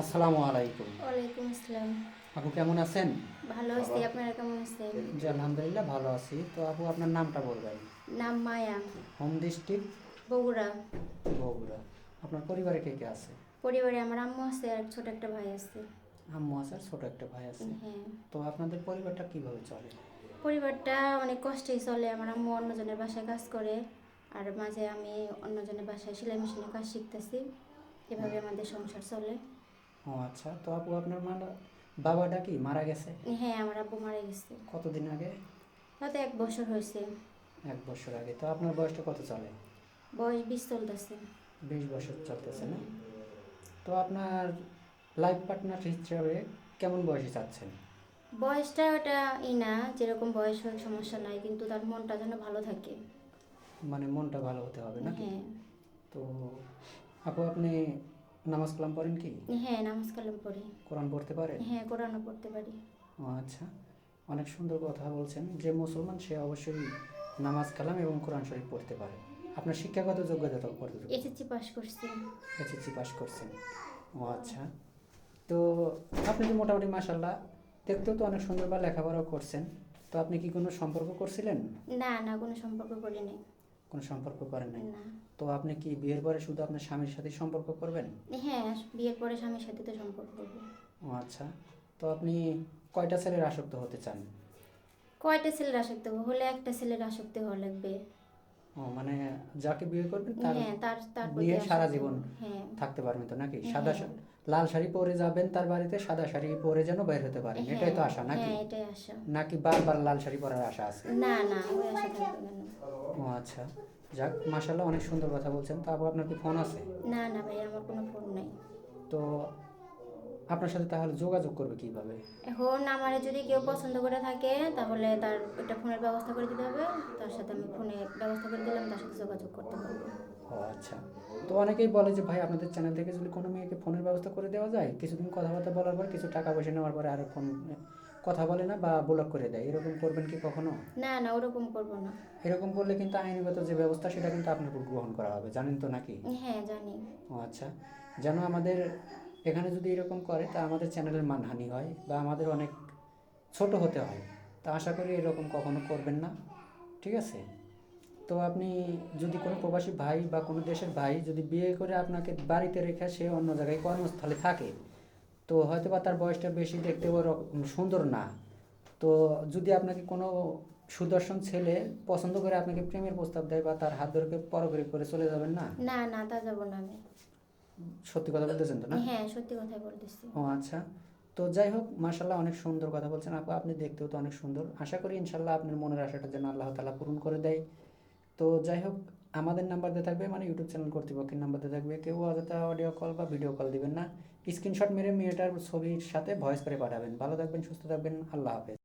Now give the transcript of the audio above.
আসসালামু আলাইকুম। ওয়ালাইকুম আসসালাম। আপু কেমন আছেন? ভালো আছি, আপনারা কেমন আছেন? জি আলহামদুলিল্লাহ ভালো আছি। তো আপু আপনার নামটা বলবেন? নাম মায়া। Home district? বগুড়া। বগুড়া। আপনার পরিবারে কে কে আছে? পরিবারে আমার আম্মু আছে আর ছোট একটা ভাই আছে। আম্মু আছে আর ছোট একটা ভাই আছে। হ্যাঁ। তো আপনাদের পরিবারটা কিভাবে চলে? পরিবারটা অনেক কষ্টেই চলে। আমার আম্মু অন্যজনের বাসায় কাজ করে, আর মাঝে আমি অন্যজনের বাসায় সেলাই মেশিনে কাজ শিখতেছি। এভাবে আমাদের সংসার চলে। ও আচ্ছা। তো আপু আপনার বাবাটা কি মারা গেছে? হ্যাঁ, আমার আব্বু মারা গেছে। কতদিন আগে? তাতে 1 বছর হয়েছে। 1 বছর আগে। তো আপনার বয়সটা কত চলে? বয়স 20 চলতেছে। 20 বছর চলতেছে না? হ্যাঁ। তো আপনার লাইফ পার্টনার হিসেবে কেমন বয়সী চাচ্ছেন? বয়সটা ওটা না, যেরকম বয়স হোক সমস্যা নাই, কিন্তু তার মনটা যেন ভালো থাকে। মানে মনটা ভালো হতে হবে নাকি? হ্যাঁ। তো আপু আপনি নামাজ কালাম পড়েন কি? হ্যাঁ, নামাজ কালাম পড়ি। কোরআন পড়তে পারেন? হ্যাঁ, কোরআনও পড়তে পারি। ও আচ্ছা। অনেক সুন্দর কথা বলছেন। যে মুসলমান সে অবশ্যই নামাজ কালাম এবং কোরআন শরীফ পড়তে পারে। আপনার শিক্ষাগত যোগ্যতা তো কতটুকু? এসএসসি পাস করছি। এসএসসি পাস করছেন। ও আচ্ছা। তো আপনি তো মোটামুটি মাশাল্লাহ দেখতেও তো অনেক সুন্দর বা লেখাপড়াও করছেন। তো আপনি কি কোনো সম্পর্ক করছিলেন? না, না, কোনো সম্পর্ক করি নাই। কোনো সম্পর্ক করেন নাই? না। তো আপনি কি বিয়ের পরে শুধু আপনার স্বামীর সাথেই সম্পর্ক করবেন? হ্যাঁ, বিয়ের পরে স্বামীর সাথে তো সম্পর্ক করবো। ও আচ্ছা। তো আপনি কয়টা ছেলের আসক্ত হতে চান? কয়টা ছেলের আসক্তি হলে একটা ছেলের আসক্তি হওয়া লাগবে। ও মানে যাকে বিয়ে করবেন তার হ্যাঁ, তার প্রতি নিয়ে সারা আসক্ত জীবন হবো। হ্যাঁ। থাকতে পারবেন তো নাকি? হ্যাঁ। লাল শাড়ি পরে যাবেন তার বাড়িতে, সাদা শাড়ি পরে যেন বের হতে পারেন, এটাই হ্যাঁ। তো আশা নাকি? হ্যাঁ, এটাই আশা। নাকি বারবার লাল শাড়ি পরার আশা আছে? না, না, ওই আশা থাকবে কেন? ও আচ্ছা। যাক মাশাল্লাহ অনেক সুন্দর কথা বলছেন। তো আপু আপনার কি ফোন আছে? না, না ভাই, আমার কোনো ফোন নাই। তো আপনার সাথে তাহলে যোগাযোগ করবে কিভাবে? এখন আমার যদি কেউ পছন্দ করে থাকে, তাহলে তার একটা ফোনের ব্যবস্থা করে দিতে হবে। তার সাথে আমি ফোনে ব্যবস্থা করে দিলাম, তার সাথে যোগাযোগ করতে পারবো। ও আচ্ছা। তো অনেকেই বলে যে ভাই আপনাদের চ্যানেল থেকে যদি কোনো মেয়েকে ফোনের ব্যবস্থা করে দেওয়া যায়, কিছুদিন কথাবার্তা বলার পর কিছু টাকা পয়সা নেওয়ার পরে আর ফোন কথা বলে না বা ব্লক করে দেয়, এরকম করবেন কি কখনো? না, না, ওরকম করবো না। এরকম করলে কিন্তু আইনগত যে ব্যবস্থা সেটা কিন্তু আপনার উপর গ্রহণ করা হবে, জানেন তো নাকি? হ্যাঁ, জানি। ও আচ্ছা। যেন আমাদের এখানে যদি এরকম করে তা আমাদের চ্যানেলের মানহানি হয় বা আমাদের অনেক ছোট হতে হয়। তা আশা করি এরকম কখনো করবেন না। ঠিক আছে? তো আপনি যদি কোনো প্রবাসী ভাই বা কোনো দেশের ভাই যদি বিয়ে করে আপনাকে বাড়িতে রেখে সে অন্য জায়গায় কর্মস্থলে থাকে, তো হয়তো বা তার বয়সটা বেশি, দেখতে ওরকম সুন্দর না, তো যদি আপনাকে কোনো সুদর্শন ছেলে পছন্দ করে আপনাকে প্রেমের প্রস্তাব দেয় বা তার হাত ধরে পরপরি করে চলে যাবেন না? না, না, তা যাবো না আমি। সত্যি কথা বলতেছেন তো না? হ্যাঁ, সত্যি কথাই বলতেছি। ও আচ্ছা। তো যাই হোক মাশাল্লাহ অনেক সুন্দর কথা বলছেন আপু, আপনি দেখতেও তো অনেক সুন্দর। আশা করি ইনশাল্লাহ আপনার মনের আশাটা যেন আল্লাহ তাআলা পূরণ করে দেয়। তো যাই হোক, আমাদের নাম্বার দিয়ে থাকবে, মানে ইউটিউব চ্যানেল কর্তৃপক্ষের নাম্বার দিয়ে থাকবে। কেউ অযথা অডিও কল বা ভিডিও কল দিবেন না। স্ক্রিনশট মেরে মেয়েটার ছবির সাথে ভয়েস করে পাঠাবেন। ভালো থাকবেন, সুস্থ থাকবেন। আল্লাহ হাফেজ।